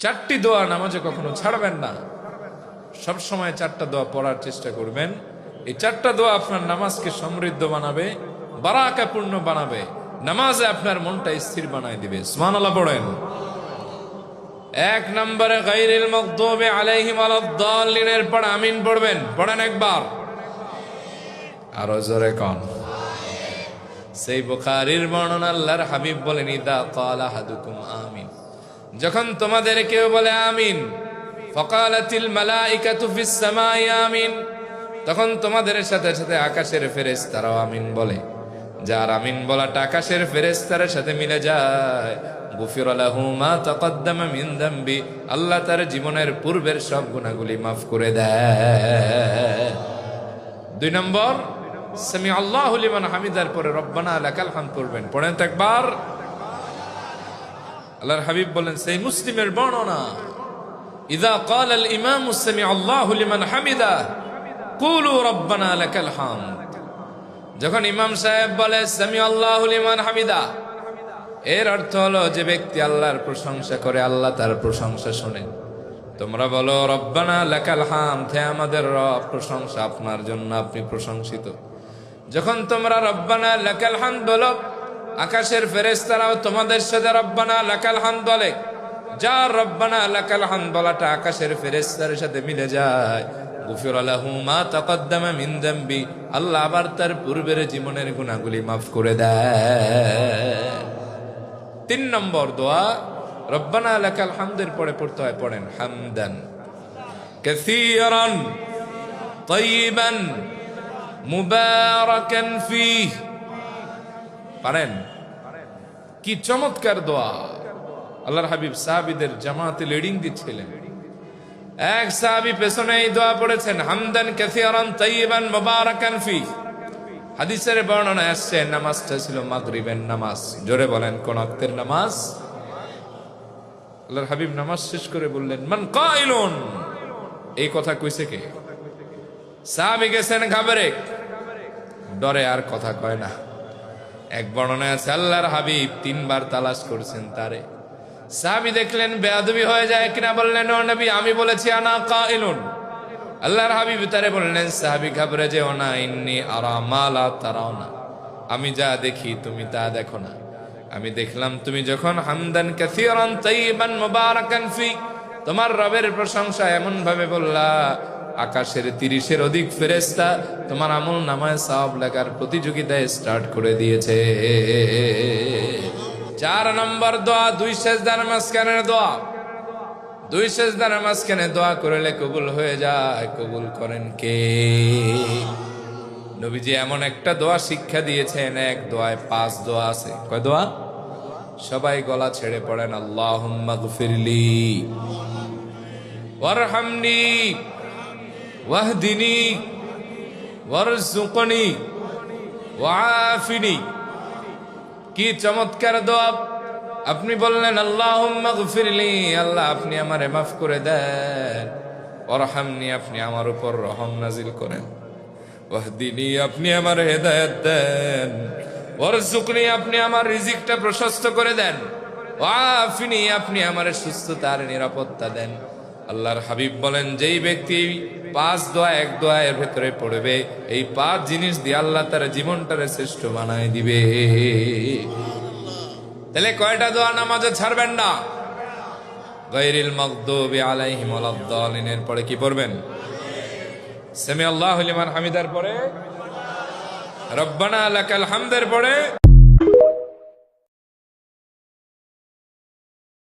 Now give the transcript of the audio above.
চারটি দোয়া নামাজে কখনো ছাড়বেন না। সব সময় চারটা দোয়া পড়ার চেষ্টা করবেন। এই চারটা দোয়া আপনার নামাজকে সমৃদ্ধ বানাবে, বারাকাপূর্ণ বানাবে, নামাজে আপনার মনটা স্থির বানায় দিবে। সুবহানাল্লাহ পড়েন। এক নম্বরে গায়রিল মাগদুবি আলাইহিম ওয়ালাদ-দাল্লিনের পর আমিন পড়বেন। পড়েন একবার, আরো জোরে কোন। সেই বুখারীর বর্ণনা, আল্লাহর হাবিব বলেন, ইদা ক্বালা আহাদুকুম আমিন, যখন তোমাদের কেউ বলে আমিন, ফাকালাতিল মালাইকাতু ফিস সামাই আমিন, তখন তোমাদের সাথে সাথে আকাশের ফেরেশতারাও আমিন বলে। যার আমিন বলাটা আকাশের ফেরেশতার সাথে মিলে যায়, গুফিরা লাহু মা তাকাদ্দামা মিন যামবি, আল্লাহ তার জীবনের পূর্বের সব গুনাহগুলি মাফ করে দেয়। দুই নম্বর, সামি আল্লাহু লিমান হামিদার পরে রব্বানা লাকাল হামদ পড়বেন। পড়েন তো একবার। আল্লাহর হাবিব বলেন, সেই মুসলিমের বর্ণনা, ইযা ক্বালা আল ইমামু সামি আল্লাহু লিমান হামিদা কুলু রব্বানা লাকাল হামদ, যখন ইমাম সাহেব বলে সামি আল্লাহু লিমান হামিদা, এর অর্থ হলো যে ব্যক্তি আল্লাহর প্রশংসা করে, আল্লাহ তার প্রশংসা শোনেন। তোমরা বলো রব্বানা লাকাল হামদ, হে আমাদের রব, প্রশংসা আপনার জন্য, আপনি প্রশংসিত। যখন তোমরা রব্বানা লাকাল হামদ বলো, আকাশের ফেরেশতারাও তোমাদের সাথে রব্বানা লাকাল হামদ বলে। যার রব্বানা লাকাল হামদ বলাটা আকাশের ফেরেশতার সাথে মিলে যায়, গুফিরা লাহু মা তাকাদ্দামা মিন যামবি, আল্লাহ আবার তার পূর্বের জীবনের গুনাহগুলি মাফ করে দেয়। তিন নম্বর দোয়া, রব্বানা লাকাল হামদের পরে পড়তে হয়। পড়েন, হামদান কাসীরান তাইয়িবান মুবারাকান ফীহ। পারেন? কি চমৎকার দোয়া! আল্লাহর হাবিব সাহাবীদের জামাতে লিডিং দিচ্ছিলেন। এক সাহাবী পেছনে এই দোয়া পড়েছেন, হামদান কাসীরান তাইয়িবান মুবারাকান ফীহ। হাদিসের বর্ণনা আসছে, নামাজটা ছিল মাগরিবের নামাজ। জোরে বলেন, কোন ওয়াক্তের নামাজ? আল্লাহর হাবিব নামাজ শেষ করে বললেন, মান কাইলুন, এই কথা কইছে কে? সাহাবী গেছেন ঘাবড়ে, ডরে আর কথা কয় না। এক বর্ণনায় আছে, আল্লাহর হাবিব তিনবার তালাশ করছেন তারে। সাহাবী দেখলেন বেয়াদবি হয়ে যায় কিনা, বললেন, ও নবী, আমি বলেছি আনা কাইলুন। আল্লাহর হাবিব তারে বললেন, সাহাবী ঘাবড়ে যেও না, ইন্নী আরা মা লা তারাউনা, আমি যা দেখি তুমি তা দেখো না। আমি দেখলাম তুমি যখন হামদান কাসীরান তাইয়িবান মুবারাকান ফী, তোমার রবের প্রশংসা এমন ভাবে বললা, আকাশের 30-এর অধিক ফেরেশতা তোমার আমল নামায় সওয়াব লেখার প্রতিযোগিতায় স্টার্ট করে দিয়েছে। 4 নম্বর দোয়া, 2 সেজদার মাঝখানের দোয়া। 2 সেজদার মাঝখানে দোয়া করলে কবুল হয়ে যায়। কবুল করেন কে? নবীজি এমন একটা দোয়া শিক্ষা দিয়েছেন, এক দোয়ায় 5 দোয়া আছে। কয় দোয়া? সবাই গলা ছেড়ে পড়েন, আল্লাহুম্মা গফিরলি ওয়ারহামনি ওয়াহদিনি ওয়ারযুকনি ওয়াআফিনি। কি চমৎকার দোয়া! আপনি বললেন আল্লাহুম্মা গফিরলি, আল্লাহ আপনি আমারে মাফ করে দেন। ওয়ারহামনি, আপনি আমার উপর রহম নাজিল করেন। ওয়াহদিনি, আপনি আমার হেদায়েত দেন। ওয়ারযুকনি, আপনি আমার রিজিকটা প্রশস্ত করে দেন। ওয়াআফিনি, আপনি আমার সুস্থতার নিরাপত্তা দেন। আল্লাহর হাবিব বলেন, যেই ব্যক্তি 5 দোয়া এক দোয়ার ভেতরে পড়বে, এই 5 জিনিস দিয়ে আল্লাহ তার জীবনটারে শ্রেষ্ঠ বানায় দিবে। তাহলে কয়টা দোয়া নামাজে ছাড়বেন না? গায়রিল মাগদুবি আলাইহিম ওয়ালাদ-দাল্লিনের পরে কি পড়বেন? সামি আল্লাহু লিমান হামিদার পরে রব্বানা লাকাল হামদের পরে